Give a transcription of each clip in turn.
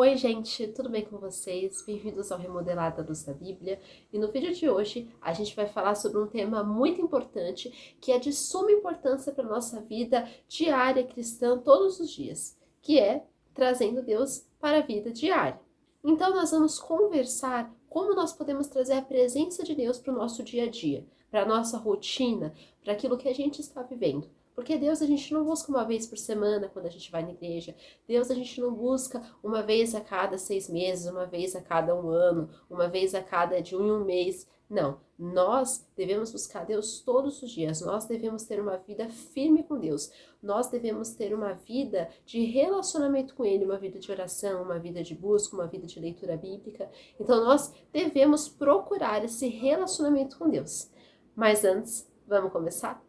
Oi gente, tudo bem com vocês? Bem-vindos ao Remodelar da Luz da Bíblia. E no vídeo de hoje a gente vai falar sobre um tema muito importante que é de suma importância para a nossa vida diária cristã todos os dias, que é trazendo Deus para a vida diária. Então nós vamos conversar como nós podemos trazer a presença de Deus para o nosso dia a dia, para a nossa rotina, para aquilo que a gente está vivendo. Porque Deus a gente não busca uma vez por semana quando a gente vai na igreja. Deus a gente não busca uma vez a cada 6 meses, uma vez a cada um ano, uma vez a cada de um em um mês. Não, nós devemos buscar Deus todos os dias. Nós devemos ter uma vida firme com Deus. Nós devemos ter uma vida de relacionamento com Ele, uma vida de oração, uma vida de busca, uma vida de leitura bíblica. Então nós devemos procurar esse relacionamento com Deus. Mas antes, vamos começar?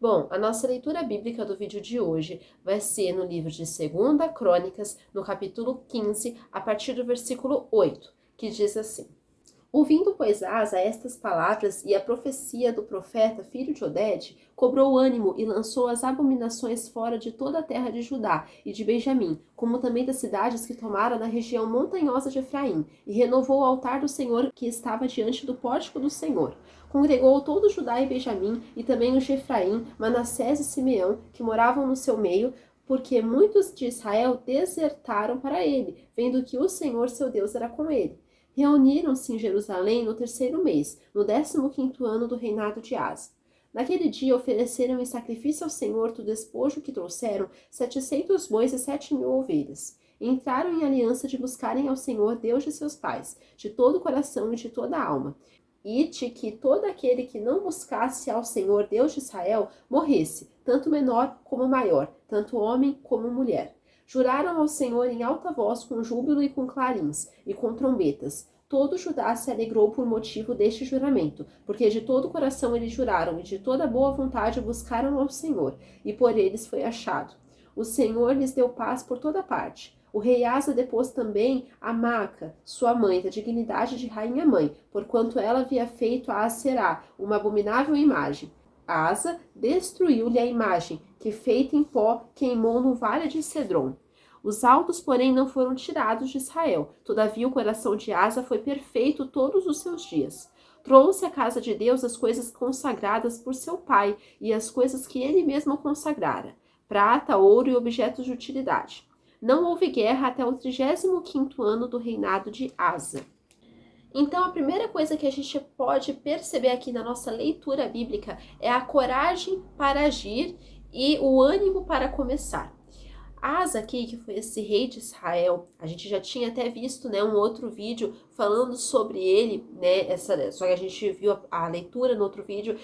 Bom, a nossa leitura bíblica do vídeo de hoje vai ser no livro de 2 Crônicas, no capítulo 15, a partir do versículo 8, que diz assim: Ouvindo, pois, Asa estas palavras e a profecia do profeta, filho de Odede, cobrou ânimo e lançou as abominações fora de toda a terra de Judá e de Benjamim, como também das cidades que tomara na região montanhosa de Efraim, e renovou o altar do Senhor que estava diante do pórtico do Senhor. Congregou todo Judá e Benjamim, e também os de Efraim, Manassés e Simeão, que moravam no seu meio, porque muitos de Israel desertaram para ele, vendo que o Senhor seu Deus era com ele. Reuniram-se em Jerusalém no 3º mês, no 15º ano do reinado de Asa. Naquele dia ofereceram em sacrifício ao Senhor do despojo que trouxeram 700 bois e 7.000 ovelhas. Entraram em aliança de buscarem ao Senhor, Deus de seus pais, de todo o coração e de toda a alma, e de que todo aquele que não buscasse ao Senhor, Deus de Israel, morresse, tanto menor como maior, tanto homem como mulher. Juraram ao Senhor em alta voz, com júbilo e com clarins, e com trombetas. Todo Judá se alegrou por motivo deste juramento, porque de todo o coração eles juraram, e de toda boa vontade buscaram ao Senhor, e por eles foi achado. O Senhor lhes deu paz por toda parte. O rei Asa depôs também a Maaca, sua mãe, da dignidade de rainha-mãe, porquanto ela havia feito a Aserá, uma abominável imagem. Asa destruiu-lhe a imagem, que feita em pó queimou no vale de Cedron. Os altos, porém, não foram tirados de Israel. Todavia o coração de Asa foi perfeito todos os seus dias. Trouxe à casa de Deus as coisas consagradas por seu pai e as coisas que ele mesmo consagrara, prata, ouro e objetos de utilidade. Não houve guerra até o 35º ano do reinado de Asa. Então, a primeira coisa que a gente pode perceber aqui na nossa leitura bíblica é a coragem para agir e o ânimo para começar. Asa aqui, que foi esse rei de Israel, a gente já tinha até visto, né, um outro vídeo falando sobre ele, né, só que a gente viu a leitura no outro vídeo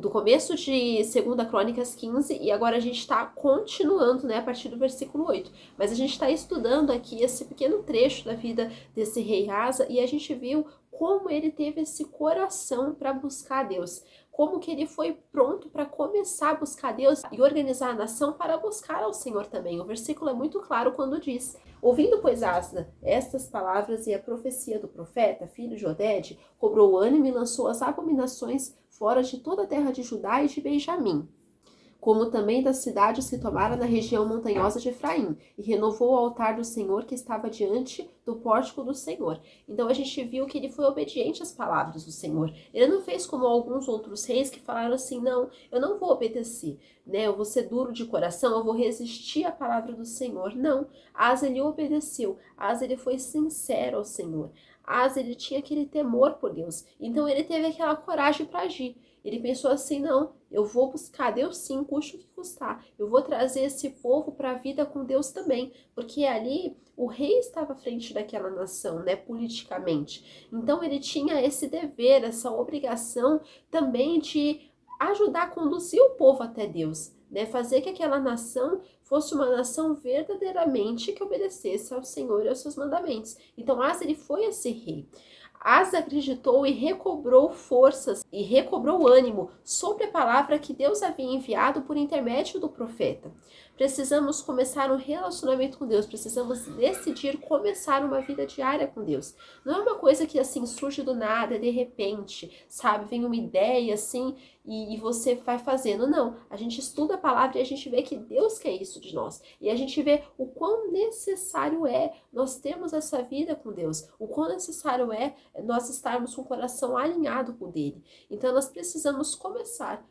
do começo de 2 Crônicas 15, e agora a gente está continuando, né, a partir do versículo 8. Mas a gente está estudando aqui esse pequeno trecho da vida desse rei Asa, e a gente viu como ele teve esse coração para buscar Deus, como que ele foi pronto para começar a buscar Deus e organizar a nação para buscar ao Senhor também. O versículo é muito claro quando diz: Ouvindo, pois, Asa estas palavras e a profecia do profeta, filho de Odede, cobrou ânimo e lançou as abominações fora de toda a terra de Judá e de Benjamim, como também das cidades que tomara na região montanhosa de Efraim, e renovou o altar do Senhor que estava diante do pórtico do Senhor. Então a gente viu que ele foi obediente às palavras do Senhor. Ele não fez como alguns outros reis que falaram assim: não, eu não vou obedecer, né? Eu vou ser duro de coração, eu vou resistir à palavra do Senhor. Não, Asa ele obedeceu, Asa ele foi sincero ao Senhor. Asa ele tinha aquele temor por Deus, então ele teve aquela coragem para agir. Ele pensou assim: não, eu vou buscar Deus sim, custe o que custar. Eu vou trazer esse povo para a vida com Deus também, porque ali o rei estava à frente daquela nação, né, politicamente. Então ele tinha esse dever, essa obrigação também de ajudar a conduzir o povo até Deus, né, fazer que aquela nação fosse uma nação verdadeiramente que obedecesse ao Senhor e aos seus mandamentos. Então Asa, ele foi esse rei. Asa acreditou e recobrou forças e recobrou ânimo sobre a palavra que Deus havia enviado por intermédio do profeta. Precisamos começar um relacionamento com Deus, precisamos decidir começar uma vida diária com Deus. Não é uma coisa que assim surge do nada, de repente, sabe? Vem uma ideia assim e você vai fazendo. Não, a gente estuda a palavra e a gente vê que Deus quer isso de nós. E a gente vê o quão necessário é nós termos essa vida com Deus, o quão necessário é nós estarmos com o coração alinhado com o dele. Então nós precisamos começar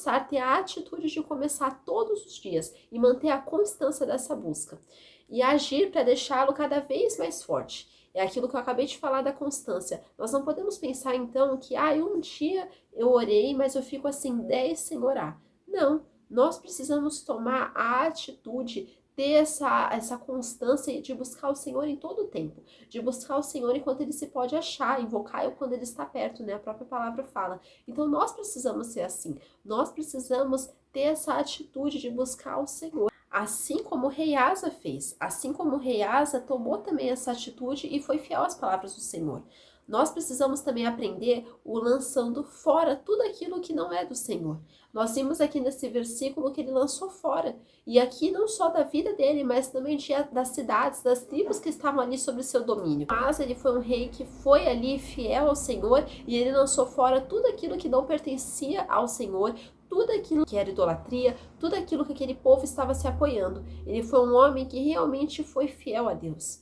a ter a atitude de começar todos os dias e manter a constância dessa busca. E agir para deixá-lo cada vez mais forte. É aquilo que eu acabei de falar da constância. Nós não podemos pensar então que um dia eu orei, mas eu fico assim 10 sem orar. Não, nós precisamos tomar a atitude, ter essa constância de buscar o Senhor em todo o tempo, de buscar o Senhor enquanto ele se pode achar, invocar-o quando ele está perto, né? A própria palavra fala. Então nós precisamos ser assim, nós precisamos ter essa atitude de buscar o Senhor. Assim como o rei Asa fez, assim como o rei Asa tomou também essa atitude e foi fiel às palavras do Senhor. Nós precisamos também aprender o lançando fora tudo aquilo que não é do Senhor. Nós vimos aqui nesse versículo que ele lançou fora. E aqui não só da vida dele, mas também das cidades, das tribos que estavam ali sob seu domínio. Asa, ele foi um rei que foi ali fiel ao Senhor e ele lançou fora tudo aquilo que não pertencia ao Senhor, tudo aquilo que era idolatria, tudo aquilo que aquele povo estava se apoiando. Ele foi um homem que realmente foi fiel a Deus.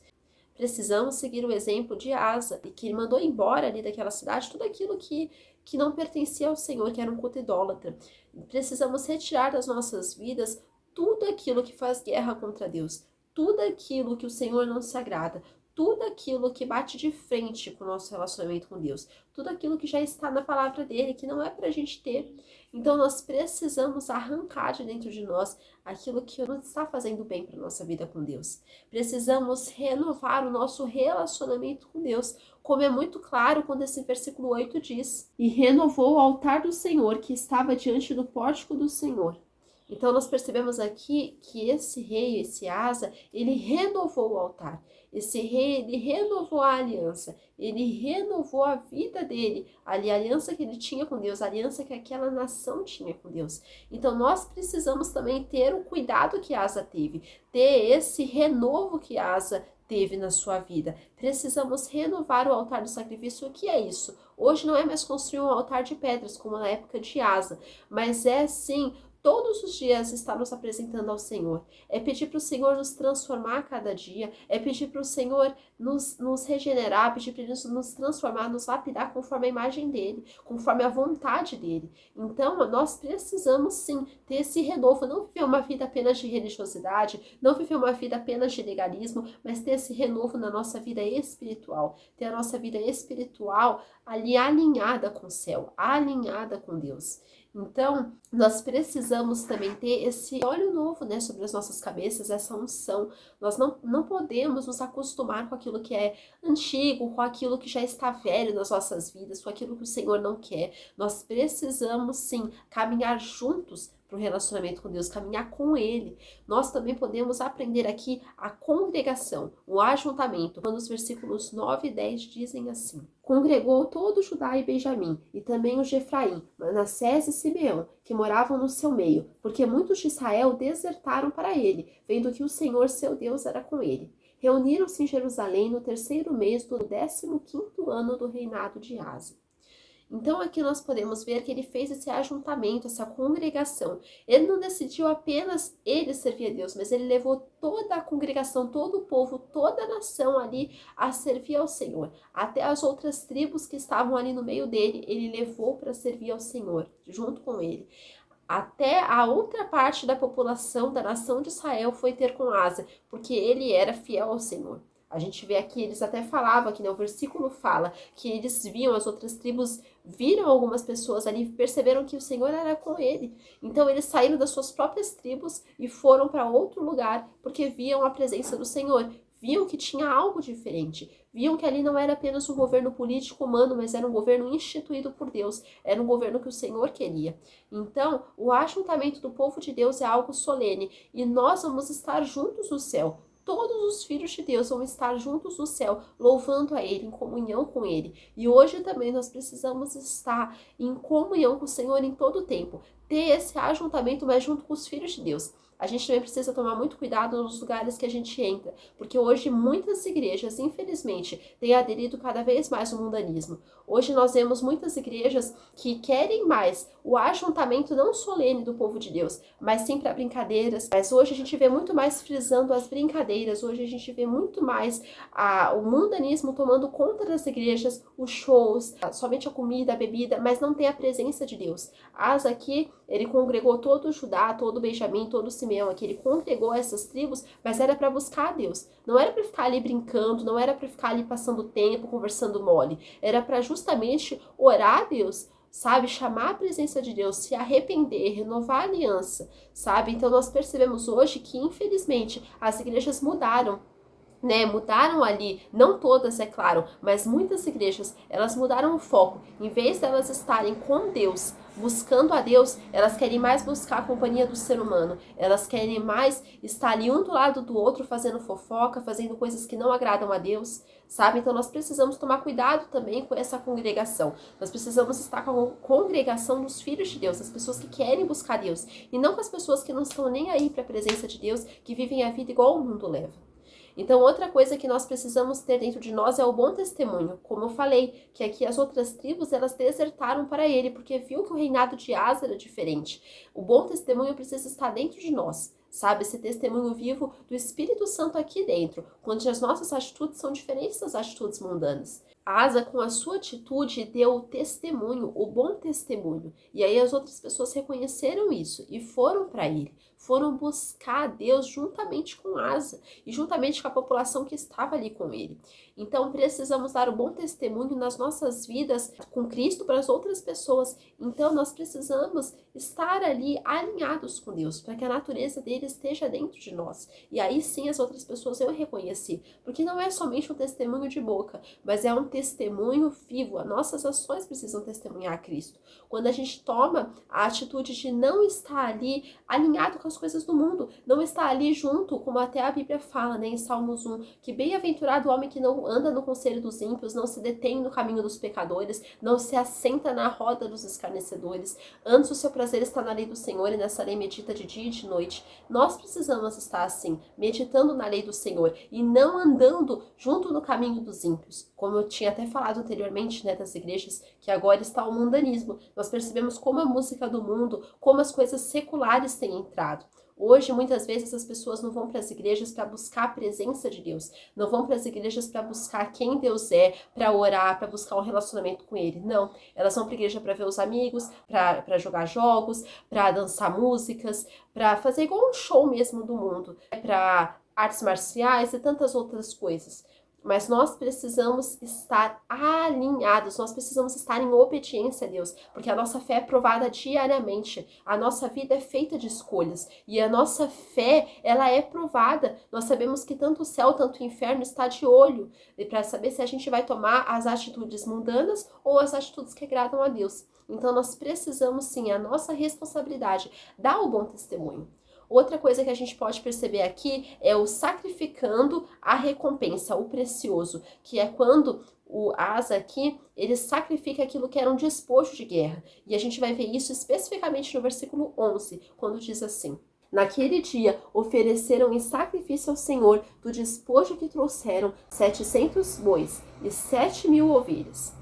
Precisamos seguir o exemplo de Asa, e que ele mandou embora ali daquela cidade tudo aquilo que não pertencia ao Senhor, que era um culto idólatra. Precisamos retirar das nossas vidas tudo aquilo que faz guerra contra Deus, tudo aquilo que o Senhor não se agrada, tudo aquilo que bate de frente com o nosso relacionamento com Deus, tudo aquilo que já está na palavra dele, que não é pra gente ter. Então nós precisamos arrancar de dentro de nós aquilo que não está fazendo bem para nossa vida com Deus. Precisamos renovar o nosso relacionamento com Deus, como é muito claro quando esse versículo 8 diz: e renovou o altar do Senhor que estava diante do pórtico do Senhor. Então nós percebemos aqui que esse rei, esse Asa, ele renovou o altar. Esse rei, ele renovou a aliança, ele renovou a vida dele, a aliança que ele tinha com Deus, a aliança que aquela nação tinha com Deus. Então nós precisamos também ter o cuidado que Asa teve, ter esse renovo que Asa teve na sua vida. Precisamos renovar o altar do sacrifício. O que é isso? Hoje não é mais construir um altar de pedras, como na época de Asa, mas é sim todos os dias está nos apresentando ao Senhor. É pedir para o Senhor nos transformar a cada dia. É pedir para o Senhor nos regenerar, pedir para Ele nos transformar, nos lapidar conforme a imagem dEle, conforme a vontade dEle. Então, nós precisamos sim ter esse renovo. Não viver uma vida apenas de religiosidade, não viver uma vida apenas de legalismo, mas ter esse renovo na nossa vida espiritual. Ter a nossa vida espiritual ali alinhada com o céu, alinhada com Deus. Então, nós precisamos também ter esse óleo novo, né, sobre as nossas cabeças, essa unção. Nós não podemos nos acostumar com aquilo que é antigo, com aquilo que já está velho nas nossas vidas, com aquilo que o Senhor não quer. Nós precisamos, sim, caminhar juntos para o relacionamento com Deus, caminhar com Ele. Nós também podemos aprender aqui a congregação, o ajuntamento, quando os versículos 9 e 10 dizem assim: congregou todo Judá e Benjamim, e também os de Efraim, Manassés e Simeão, que moravam no seu meio, porque muitos de Israel desertaram para ele, vendo que o Senhor seu Deus era com ele. Reuniram-se em Jerusalém no 3º mês do 15º ano do reinado de Asa. Então aqui nós podemos ver que ele fez esse ajuntamento, essa congregação. Ele não decidiu apenas ele servir a Deus, mas ele levou toda a congregação, todo o povo, toda a nação ali a servir ao Senhor. Até as outras tribos que estavam ali no meio dele, ele levou para servir ao Senhor, junto com ele. Até a outra parte da população da nação de Israel foi ter com Asa, porque ele era fiel ao Senhor. A gente vê aqui, eles até falavam aqui, né? O versículo fala que eles viam, as outras tribos viram algumas pessoas ali, perceberam que o Senhor era com ele. Então eles saíram das suas próprias tribos e foram para outro lugar, porque viam a presença do Senhor, viam que tinha algo diferente, viam que ali não era apenas um governo político humano, mas era um governo instituído por Deus, era um governo que o Senhor queria. Então, o ajuntamento do povo de Deus é algo solene e nós vamos estar juntos no céu. Todos os filhos de Deus vão estar juntos no céu, louvando a Ele, em comunhão com Ele. E hoje também nós precisamos estar em comunhão com o Senhor em todo o tempo. Ter esse ajuntamento, mas junto com os filhos de Deus. A gente também precisa tomar muito cuidado nos lugares que a gente entra, porque hoje muitas igrejas, infelizmente, têm aderido cada vez mais ao mundanismo. Hoje nós vemos muitas igrejas que querem mais o ajuntamento não solene do povo de Deus, mas sim para brincadeiras. Mas hoje a gente vê muito mais frisando as brincadeiras, hoje a gente vê muito mais o mundanismo tomando conta das igrejas, os shows, somente a comida, a bebida, mas não tem a presença de Deus. Asa aqui, ele congregou todo o Judá, todo o Benjamim, todo o Simeão aqui, ele congregou essas tribos, mas era para buscar a Deus. Não era para ficar ali brincando, não era para ficar ali passando tempo, conversando mole. Era para justamente orar a Deus, sabe? Chamar a presença de Deus, se arrepender, renovar a aliança, sabe? Então nós percebemos hoje que, infelizmente, as igrejas mudaram. Mudaram ali, não todas, é claro, mas muitas igrejas, elas mudaram o foco. Em vez de elas estarem com Deus, buscando a Deus, elas querem mais buscar a companhia do ser humano. Elas querem mais estar ali um do lado do outro, fazendo fofoca, fazendo coisas que não agradam a Deus, sabe? Então nós precisamos tomar cuidado também com essa congregação. Nós precisamos estar com a congregação dos filhos de Deus, as pessoas que querem buscar Deus, e não com as pessoas que não estão nem aí para a presença de Deus, que vivem a vida igual o mundo leva. Então, outra coisa que nós precisamos ter dentro de nós é o bom testemunho. Como eu falei, que aqui as outras tribos, elas desertaram para ele, porque viu que o reinado de Asa era diferente. O bom testemunho precisa estar dentro de nós, sabe? Esse testemunho vivo do Espírito Santo aqui dentro, onde as nossas atitudes são diferentes das atitudes mundanas. Asa, com a sua atitude, deu o testemunho, o bom testemunho. E aí as outras pessoas reconheceram isso e foram para ele. Foram buscar a Deus juntamente com Asa e juntamente com a população que estava ali com ele. Então precisamos dar o bom testemunho nas nossas vidas com Cristo para as outras pessoas. Então nós precisamos estar ali alinhados com Deus, para que a natureza dele esteja dentro de nós. E aí sim as outras pessoas eu reconheci, porque não é somente um testemunho de boca, mas é um testemunho vivo. As nossas ações precisam testemunhar a Cristo. Quando a gente toma a atitude de não estar ali alinhado com as coisas do mundo, não estar ali junto, como até a Bíblia fala, em Salmos 1, que bem-aventurado o homem que não anda no conselho dos ímpios, não se detém no caminho dos pecadores, não se assenta na roda dos escarnecedores. Antes o seu prazer está na lei do Senhor e nessa lei medita de dia e de noite. Nós precisamos estar assim, meditando na lei do Senhor e não andando junto no caminho dos ímpios. Como eu tinha até falado anteriormente, das igrejas, que agora está o mundanismo. Nós percebemos como a música do mundo, como as coisas seculares têm entrado. Hoje, muitas vezes, as pessoas não vão para as igrejas para buscar a presença de Deus. Não vão para as igrejas para buscar quem Deus é, para orar, para buscar um relacionamento com Ele. Não. Elas vão para a igreja para ver os amigos, para jogar jogos, para dançar músicas, para fazer igual um show mesmo do mundo. Para artes marciais e tantas outras coisas. Mas nós precisamos estar alinhados, nós precisamos estar em obediência a Deus, porque a nossa fé é provada diariamente, a nossa vida é feita de escolhas, e a nossa fé, ela é provada. Nós sabemos que tanto o céu, tanto o inferno está de olho, para saber se a gente vai tomar as atitudes mundanas ou as atitudes que agradam a Deus. Então nós precisamos sim, a nossa responsabilidade, dar o bom testemunho. Outra coisa que a gente pode perceber aqui é o sacrificando a recompensa, o precioso, que é quando o Asa aqui, ele sacrifica aquilo que era um despojo de guerra. E a gente vai ver isso especificamente no versículo 11, quando diz assim: naquele dia ofereceram em sacrifício ao Senhor do despojo que trouxeram 700 bois e 7.000 ovelhas.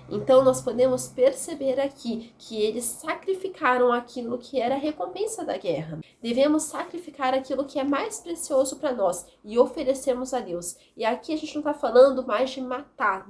Então, nós podemos perceber aqui que eles sacrificaram aquilo que era a recompensa da guerra. Devemos sacrificar aquilo que é mais precioso para nós e oferecermos a Deus. E aqui a gente não está falando mais de matar,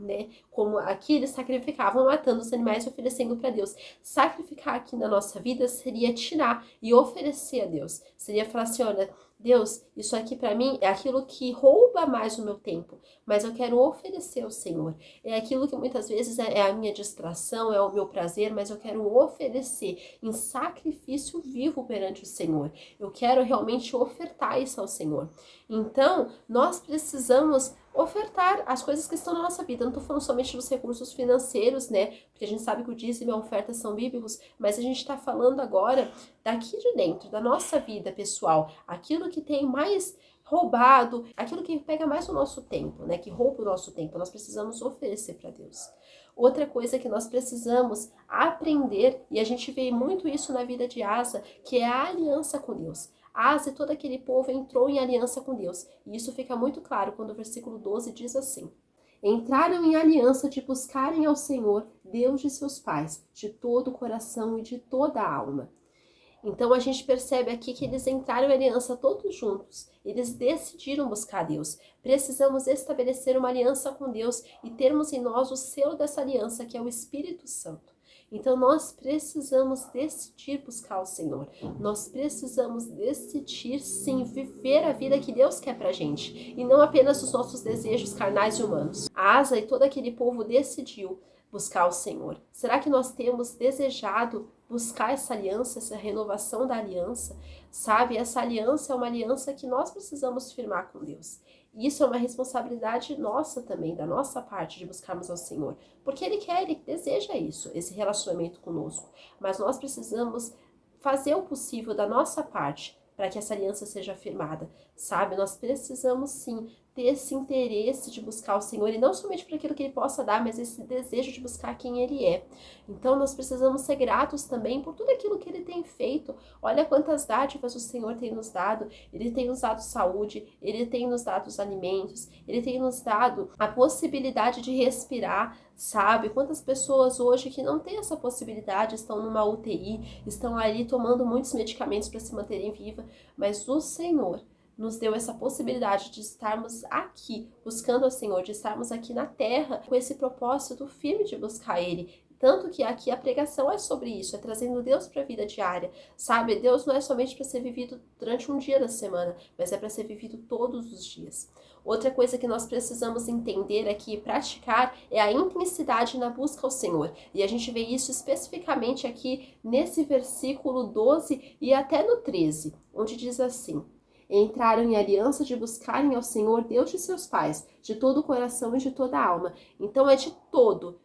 Como aqui eles sacrificavam matando os animais e oferecendo para Deus. Sacrificar aqui na nossa vida seria tirar e oferecer a Deus. Seria falar assim, olha, Deus, isso aqui para mim é aquilo que rouba mais o meu tempo, mas eu quero oferecer ao Senhor. É aquilo que muitas vezes é a minha distração, é o meu prazer, mas eu quero oferecer em sacrifício vivo perante o Senhor. Eu quero realmente ofertar isso ao Senhor. Então, nós precisamos ofertar as coisas que estão na nossa vida. Eu não estou falando somente dos recursos financeiros, né? Porque a gente sabe que o dízimo e a oferta são bíblicos, mas a gente está falando agora daqui de dentro, da nossa vida pessoal, aquilo que tem mais roubado, aquilo que pega mais o nosso tempo, né? Que rouba o nosso tempo, nós precisamos oferecer para Deus. Outra coisa que nós precisamos aprender, e a gente vê muito isso na vida de Asa, que é a aliança com Deus. Asa e todo aquele povo entrou em aliança com Deus. E isso fica muito claro quando o versículo 12 diz assim: entraram em aliança de buscarem ao Senhor, Deus de seus pais, de todo o coração e de toda a alma. Então a gente percebe aqui que eles entraram em aliança todos juntos. Eles decidiram buscar Deus. Precisamos estabelecer uma aliança com Deus e termos em nós o selo dessa aliança, que é o Espírito Santo. Então nós precisamos decidir buscar o Senhor. Nós precisamos decidir sim viver a vida que Deus quer pra gente e não apenas os nossos desejos carnais e humanos. A Asa e todo aquele povo decidiu buscar o Senhor. Será que nós temos desejado buscar essa aliança, essa renovação da aliança? Sabe, essa aliança é uma aliança que nós precisamos firmar com Deus. E isso é uma responsabilidade nossa também, da nossa parte, de buscarmos ao Senhor. Porque Ele quer, Ele deseja isso, esse relacionamento conosco. Mas nós precisamos fazer o possível da nossa parte para que essa aliança seja firmada, sabe? Nós precisamos sim ter esse interesse de buscar o Senhor, e não somente por aquilo que Ele possa dar, mas esse desejo de buscar quem Ele é. Então nós precisamos ser gratos também por tudo aquilo que Ele tem feito. Olha quantas dádivas o Senhor tem nos dado. Ele tem nos dado saúde, Ele tem nos dado os alimentos, Ele tem nos dado a possibilidade de respirar, sabe? Quantas pessoas hoje que não têm essa possibilidade estão numa UTI, estão ali tomando muitos medicamentos para se manterem vivas, mas o Senhor nos deu essa possibilidade de estarmos aqui buscando ao Senhor, de estarmos aqui na terra com esse propósito firme de buscar Ele. Tanto que aqui a pregação é sobre isso, é trazendo Deus para a vida diária, sabe? Deus não é somente para ser vivido durante um dia da semana, mas é para ser vivido todos os dias. Outra coisa que nós precisamos entender aqui e praticar é a intensidade na busca ao Senhor. E a gente vê isso especificamente aqui nesse versículo 12 e até no 13, onde diz assim: entraram em aliança de buscarem ao Senhor, Deus de seus pais, de todo o coração e de toda a alma. Então é de todo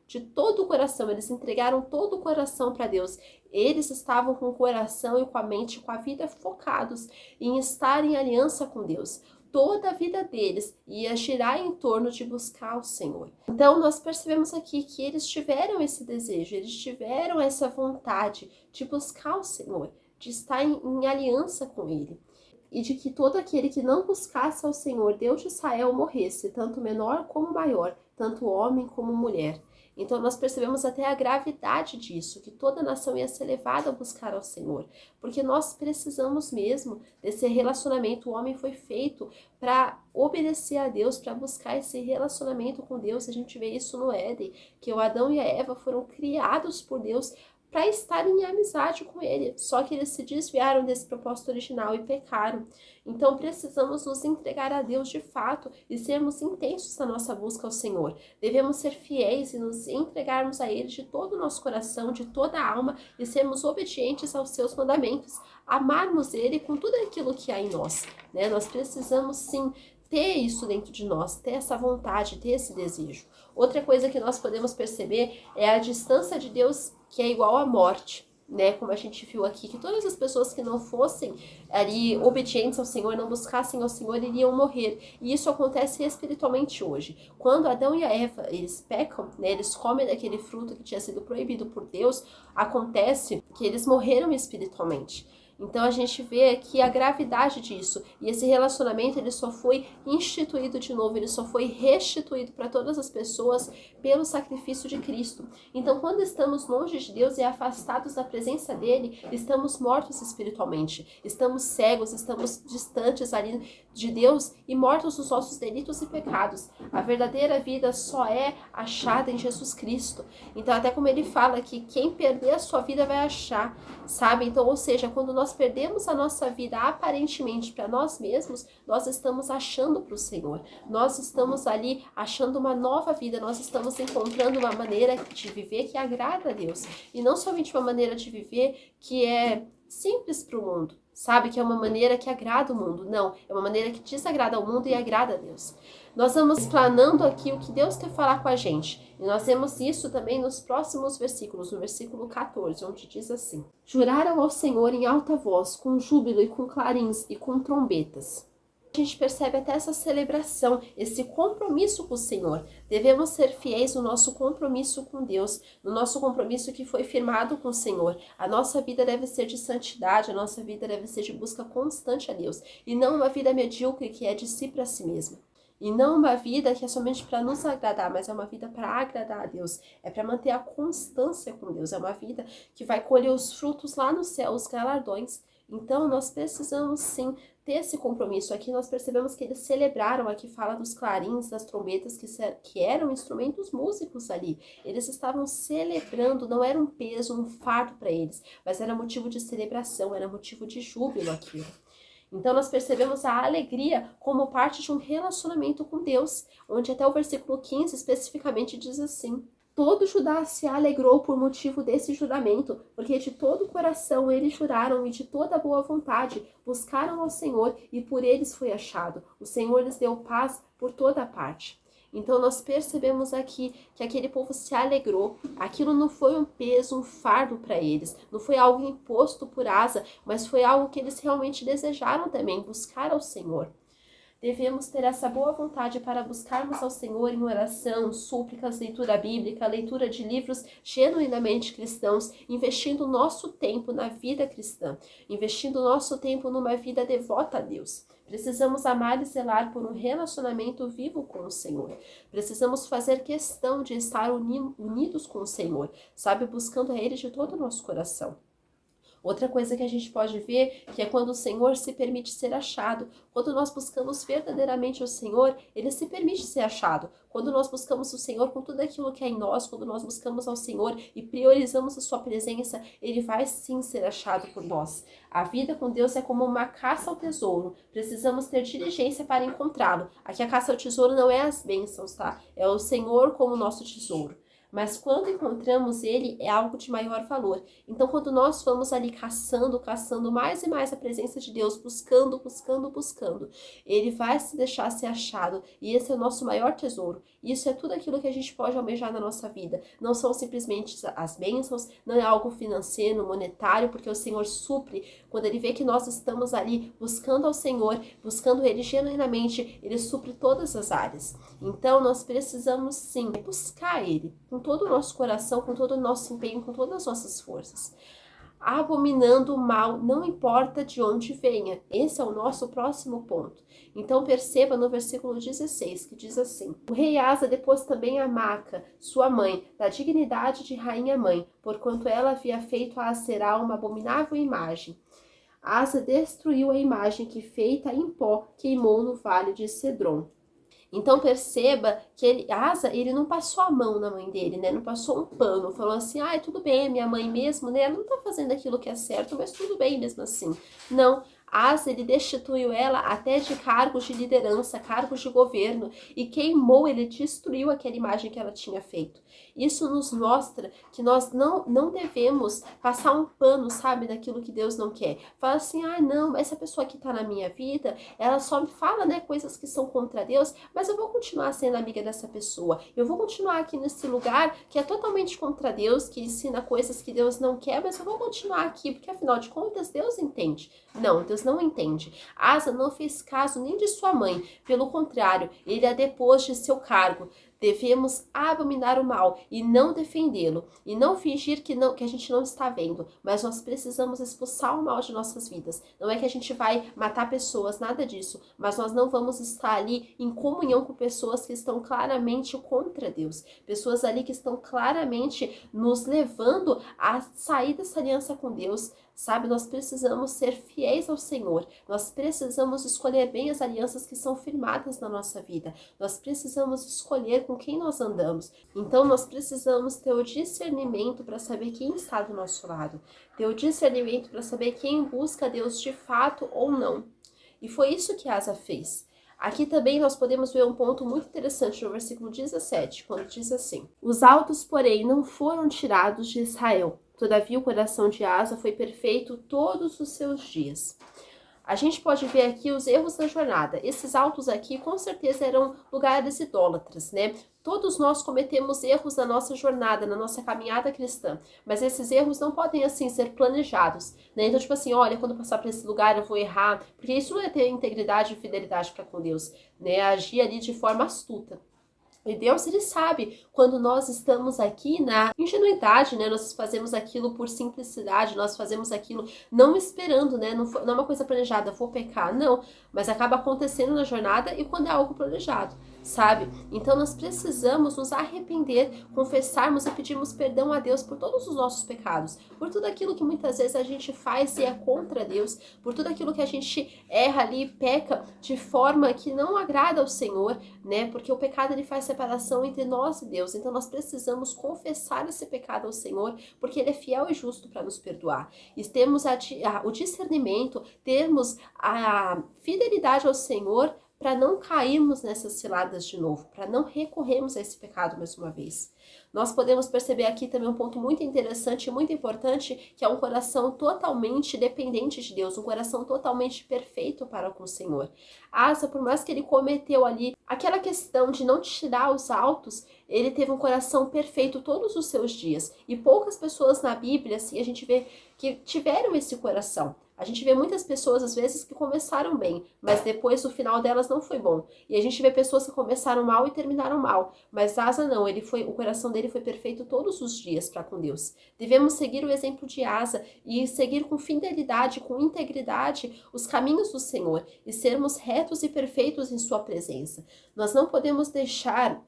o coração. Eles entregaram todo o coração para Deus. Eles estavam com o coração e com a mente, com a vida focados em estar em aliança com Deus. Toda a vida deles ia girar em torno de buscar o Senhor. Então nós percebemos aqui que eles tiveram esse desejo, eles tiveram essa vontade de buscar o Senhor, de estar em aliança com Ele. E de que todo aquele que não buscasse ao Senhor, Deus de Israel, morresse, tanto menor como maior, tanto homem como mulher. Então nós percebemos até a gravidade disso, que toda nação ia ser levada a buscar ao Senhor, porque nós precisamos mesmo desse relacionamento. O homem foi feito para obedecer a Deus, para buscar esse relacionamento com Deus. A gente vê isso no Éden, que o Adão e a Eva foram criados por Deus para estar em amizade com Ele, só que eles se desviaram desse propósito original e pecaram. Então precisamos nos entregar a Deus de fato e sermos intensos na nossa busca ao Senhor. Devemos ser fiéis e nos entregarmos a Ele de todo o nosso coração, de toda a alma, e sermos obedientes aos seus mandamentos, amarmos Ele com tudo aquilo que há em nós, né? Nós precisamos sim ter isso dentro de nós, ter essa vontade, ter esse desejo. Outra coisa que nós podemos perceber é a distância de Deus, que é igual à morte, né? Como a gente viu aqui, que todas as pessoas que não fossem ali obedientes ao Senhor, não buscassem ao Senhor, iriam morrer. E isso acontece espiritualmente hoje. Quando Adão e a Eva, eles pecam, né? Eles comem daquele fruto que tinha sido proibido por Deus, acontece que eles morreram espiritualmente. Então a gente vê aqui a gravidade disso, e esse relacionamento ele só foi instituído de novo, ele só foi restituído para todas as pessoas pelo sacrifício de Cristo. Então quando estamos longe de Deus e afastados da presença dele, estamos mortos espiritualmente, estamos cegos, estamos distantes ali de Deus e mortos dos nossos delitos e pecados. A verdadeira vida só é achada em Jesus Cristo. Então até como ele fala que quem perder a sua vida vai achar, sabe? Então, ou seja, quando nós nós perdemos a nossa vida aparentemente para nós mesmos, nós estamos achando para o Senhor. Nós estamos ali achando uma nova vida, nós estamos encontrando uma maneira de viver que agrada a Deus. E não somente uma maneira de viver que é simples para o mundo, sabe? Que é uma maneira que agrada o mundo. Não, é uma maneira que desagrada ao mundo e agrada a Deus. Nós vamos explanando aqui o que Deus quer falar com a gente. E nós vemos isso também nos próximos versículos, no versículo 14, onde diz assim: Juraram ao Senhor em alta voz, com júbilo e com clarins e com trombetas. A gente percebe até essa celebração, esse compromisso com o Senhor. Devemos ser fiéis no nosso compromisso com Deus, no nosso compromisso que foi firmado com o Senhor. A nossa vida deve ser de santidade, a nossa vida deve ser de busca constante a Deus. E não uma vida medíocre que é de si para si mesma. E não uma vida que é somente para nos agradar, mas é uma vida para agradar a Deus. É para manter a constância com Deus. É uma vida que vai colher os frutos lá no céu, os galardões. Então, nós precisamos sim ter esse compromisso. Aqui nós percebemos que eles celebraram, aqui fala dos clarins, das trombetas, que eram instrumentos músicos ali. Eles estavam celebrando, não era um peso, um fardo para eles, mas era motivo de celebração, era motivo de júbilo aquilo. Então nós percebemos a alegria como parte de um relacionamento com Deus, onde até o versículo 15 especificamente diz assim: Todo Judá se alegrou por motivo desse juramento, porque de todo o coração eles juraram e de toda boa vontade buscaram ao Senhor e por eles foi achado. O Senhor lhes deu paz por toda a parte. Então nós percebemos aqui que aquele povo se alegrou. Aquilo não foi um peso, um fardo para eles. Não foi algo imposto por Asa, mas foi algo que eles realmente desejaram também, buscar ao Senhor. Devemos ter essa boa vontade para buscarmos ao Senhor em oração, súplicas, leitura bíblica, leitura de livros genuinamente cristãos, investindo nosso tempo na vida cristã, investindo nosso tempo numa vida devota a Deus. Precisamos amar e zelar por um relacionamento vivo com o Senhor. Precisamos fazer questão de estar unidos com o Senhor, sabe, buscando a Ele de todo o nosso coração. Outra coisa que a gente pode ver, que é quando o Senhor se permite ser achado. Quando nós buscamos verdadeiramente o Senhor, Ele se permite ser achado. Quando nós buscamos o Senhor com tudo aquilo que é em nós, quando nós buscamos ao Senhor e priorizamos a sua presença, Ele vai sim ser achado por nós. A vida com Deus é como uma caça ao tesouro. Precisamos ter diligência para encontrá-lo. Aqui a caça ao tesouro não é as bênçãos, tá? É o Senhor como nosso tesouro. Mas quando encontramos ele, é algo de maior valor. Então, quando nós vamos ali caçando mais e mais a presença de Deus, buscando, ele vai se deixar ser achado. E esse é o nosso maior tesouro. Isso é tudo aquilo que a gente pode almejar na nossa vida. Não são simplesmente as bênçãos, não é algo financeiro, monetário, porque o Senhor supre. Quando ele vê que nós estamos ali buscando ao Senhor, buscando ele genuinamente, ele supre todas as áreas. Então, nós precisamos sim buscar ele com todo o nosso coração, com todo o nosso empenho, com todas as nossas forças. Abominando o mal, não importa de onde venha. Esse é o nosso próximo ponto. Então perceba no versículo 16, que diz assim: O rei Asa depôs também a Maaca, sua mãe, da dignidade de rainha-mãe, porquanto ela havia feito a Aserá uma abominável imagem. Asa destruiu a imagem que, feita em pó, queimou no vale de Cedron. Então perceba que Asa, ele não passou a mão na mãe dele, né? Não passou um pano, falou assim, tudo bem, é minha mãe mesmo, né? Ela não tá fazendo aquilo que é certo, mas tudo bem mesmo assim. Não, Asa, ele destituiu ela até de cargos de liderança, cargos de governo, e queimou, ele destruiu aquela imagem que ela tinha feito. Isso nos mostra que nós não devemos passar um pano, sabe, daquilo que Deus não quer. Fala assim, não, essa pessoa que tá na minha vida, ela só me fala, né, coisas que são contra Deus, mas eu vou continuar sendo amiga dessa pessoa. Eu vou continuar aqui nesse lugar que é totalmente contra Deus, que ensina coisas que Deus não quer, mas eu vou continuar aqui, porque afinal de contas Deus entende. Não, Deus não entende. Asa não fez caso nem de sua mãe, pelo contrário, ele a depôs de seu cargo. Devemos abominar o mal e não defendê-lo, e não fingir que a gente não está vendo, mas nós precisamos expulsar o mal de nossas vidas. Não é que a gente vai matar pessoas, nada disso, mas nós não vamos estar ali em comunhão com pessoas que estão claramente contra Deus, pessoas ali que estão claramente nos levando a sair dessa aliança com Deus, sabe? Nós precisamos ser fiéis ao Senhor, nós precisamos escolher bem as alianças que são firmadas na nossa vida, nós precisamos escolher com quem nós andamos. Então nós precisamos ter o discernimento para saber quem está do nosso lado, ter o discernimento para saber quem busca Deus de fato ou não. E foi isso que Asa fez. Aqui também nós podemos ver um ponto muito interessante no versículo 17, quando diz assim: os altos, porém, não foram tirados de Israel. Todavia o coração de Asa foi perfeito todos os seus dias. A gente pode ver aqui os erros da jornada. Esses altos aqui com certeza eram lugares idólatras, né? Todos nós cometemos erros na nossa jornada, na nossa caminhada cristã, mas esses erros não podem assim ser planejados, né? Então, tipo assim, olha, quando eu passar por esse lugar eu vou errar, porque isso não é ter integridade e fidelidade para com Deus, né? Agir ali de forma astuta. E Deus, ele sabe quando nós estamos aqui na ingenuidade, né? Nós fazemos aquilo por simplicidade, nós fazemos aquilo não esperando, né? Não é uma coisa planejada, vou pecar, não. Mas acaba acontecendo na jornada e quando é algo planejado, sabe? Então nós precisamos nos arrepender, confessarmos e pedirmos perdão a Deus por todos os nossos pecados, por tudo aquilo que muitas vezes a gente faz e é contra Deus, por tudo aquilo que a gente erra ali, peca de forma que não agrada ao Senhor, né? Porque o pecado ele faz separação entre nós e Deus. Então nós precisamos confessar esse pecado ao Senhor, porque ele é fiel e justo para nos perdoar. E termos o discernimento, termos a fidelidade ao Senhor para não cairmos nessas ciladas de novo, para não recorrermos a esse pecado mais uma vez. Nós podemos perceber aqui também um ponto muito interessante e muito importante, que é um coração totalmente dependente de Deus, um coração totalmente perfeito para com o Senhor. Asa, por mais que ele cometeu ali aquela questão de não tirar os altos, ele teve um coração perfeito todos os seus dias. E poucas pessoas na Bíblia, assim, a gente vê que tiveram esse coração. A gente vê muitas pessoas, às vezes, que começaram bem, mas depois o final delas não foi bom. E a gente vê pessoas que começaram mal e terminaram mal. Mas Asa não, o coração dele foi perfeito todos os dias para com Deus. Devemos seguir o exemplo de Asa e seguir com fidelidade, com integridade, os caminhos do Senhor e sermos retos e perfeitos em sua presença. Nós não podemos deixar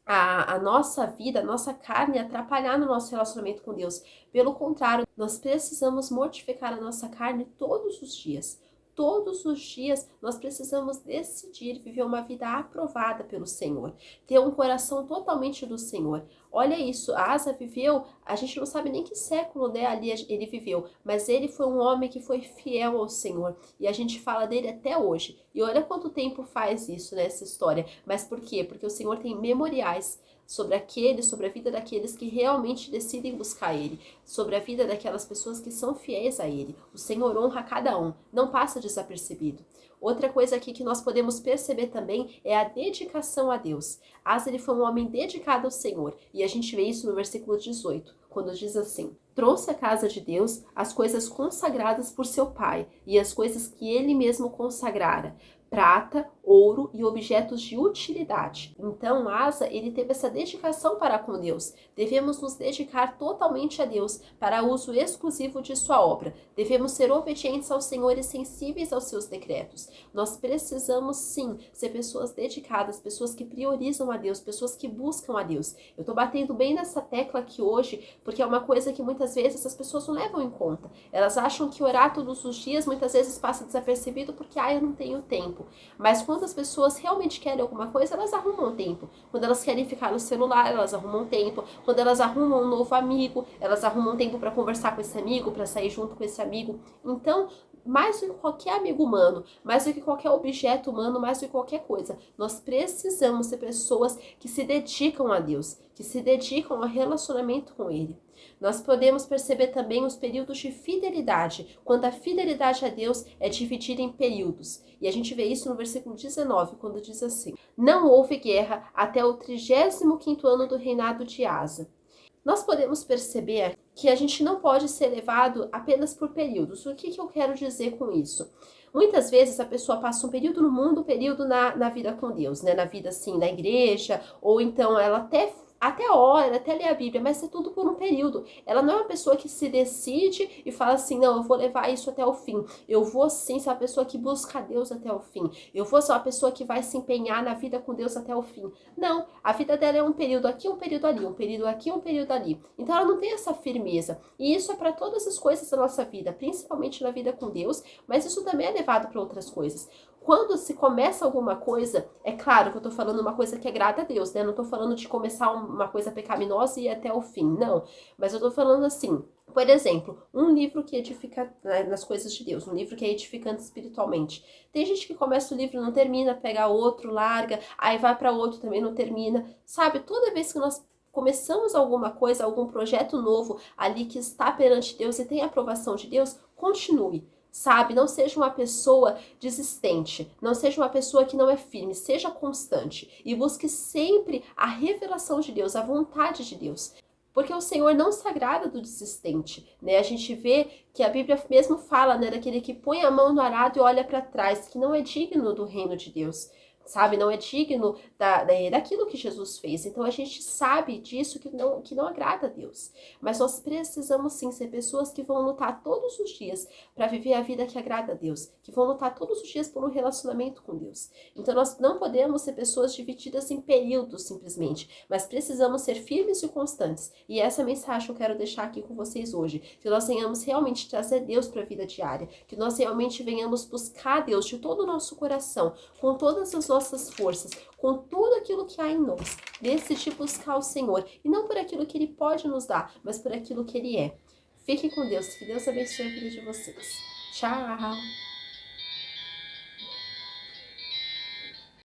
a nossa vida, a nossa carne atrapalhar no nosso relacionamento com Deus. Pelo contrário, nós precisamos mortificar a nossa carne todos os dias. Todos os dias nós precisamos decidir viver uma vida aprovada pelo Senhor, ter um coração totalmente do Senhor. Olha isso, Asa viveu, a gente não sabe nem que século, né, ali ele viveu, mas ele foi um homem que foi fiel ao Senhor e a gente fala dele até hoje. E olha quanto tempo faz isso, né, essa história. Mas por quê? Porque o Senhor tem memoriais sobre a vida daqueles que realmente decidem buscar Ele, sobre a vida daquelas pessoas que são fiéis a Ele. O Senhor honra cada um, não passa desapercebido. Outra coisa aqui que nós podemos perceber também é a dedicação a Deus. Asa, ele foi um homem dedicado ao Senhor, e a gente vê isso no versículo 18, quando diz assim: trouxe à casa de Deus as coisas consagradas por seu pai, e as coisas que ele mesmo consagrara, prata, ouro e objetos de utilidade. Então, Asa, ele teve essa dedicação para com Deus. Devemos nos dedicar totalmente a Deus, para uso exclusivo de sua obra. Devemos ser obedientes ao Senhor e sensíveis aos seus decretos. Nós precisamos, sim, ser pessoas dedicadas, pessoas que priorizam a Deus, pessoas que buscam a Deus. Eu tô batendo bem nessa tecla aqui hoje, porque é uma coisa que muitas vezes as pessoas não levam em conta. Elas acham que orar todos os dias muitas vezes passa desapercebido porque, eu não tenho tempo. Mas quando as pessoas realmente querem alguma coisa, elas arrumam tempo. Quando elas querem ficar no celular, elas arrumam tempo. Quando elas arrumam um novo amigo, elas arrumam tempo para conversar com esse amigo, para sair junto com esse amigo. Então, mais do que qualquer amigo humano, mais do que qualquer objeto humano, mais do que qualquer coisa, nós precisamos ser pessoas que se dedicam a Deus, que se dedicam ao relacionamento com Ele. Nós podemos perceber também os períodos de fidelidade, quando a fidelidade a Deus é dividida em períodos. E a gente vê isso no versículo 19, quando diz assim: não houve guerra até o 35º ano do reinado de Asa. Nós podemos perceber que a gente não pode ser levado apenas por períodos. O que eu quero dizer com isso? Muitas vezes a pessoa passa um período no mundo, um período na vida com Deus, né? Na vida, assim, na igreja, ou então ela até até ora, até ler a Bíblia, mas é tudo por um período. Ela não é uma pessoa que se decide e fala assim, não, eu vou levar isso até o fim. Eu vou sim ser uma pessoa que busca Deus até o fim. Eu vou ser uma pessoa que vai se empenhar na vida com Deus até o fim. Não, a vida dela é um período aqui, um período ali, um período aqui, um período ali. Então ela não tem essa firmeza. E isso é para todas as coisas da nossa vida, principalmente na vida com Deus, mas isso também é levado para outras coisas. Quando se começa alguma coisa, é claro que eu tô falando uma coisa que agrada a Deus, né? Eu não tô falando de começar uma coisa pecaminosa e ir até o fim, não. Mas eu tô falando assim, por exemplo, um livro que edifica nas coisas de Deus, um livro que é edificante espiritualmente. Tem gente que começa o livro e não termina, pega outro, larga, aí vai para outro, também não termina. Sabe, toda vez que nós começamos alguma coisa, algum projeto novo ali que está perante Deus e tem a aprovação de Deus, continue. Sabe, não seja uma pessoa desistente, não seja uma pessoa que não é firme, seja constante e busque sempre a revelação de Deus, a vontade de Deus. Porque o Senhor não se agrada do desistente, né? A gente vê que a Bíblia mesmo fala, né, daquele que põe a mão no arado e olha para trás, que não é digno do reino de Deus. Sabe, não é digno daquilo que Jesus fez. Então a gente sabe disso que não agrada a Deus. Mas nós precisamos sim ser pessoas que vão lutar todos os dias para viver a vida que agrada a Deus, que vão lutar todos os dias por um relacionamento com Deus. Então nós não podemos ser pessoas divididas em períodos simplesmente, mas precisamos ser firmes e constantes. E essa mensagem eu quero deixar aqui com vocês hoje, que nós venhamos realmente trazer Deus para a vida diária, que nós realmente venhamos buscar Deus de todo o nosso coração, com todas as nossas forças, com tudo aquilo que há em nós, decidir buscar o Senhor, e não por aquilo que Ele pode nos dar, mas por aquilo que Ele é. Fiquem com Deus, que Deus abençoe a vida de vocês. Tchau!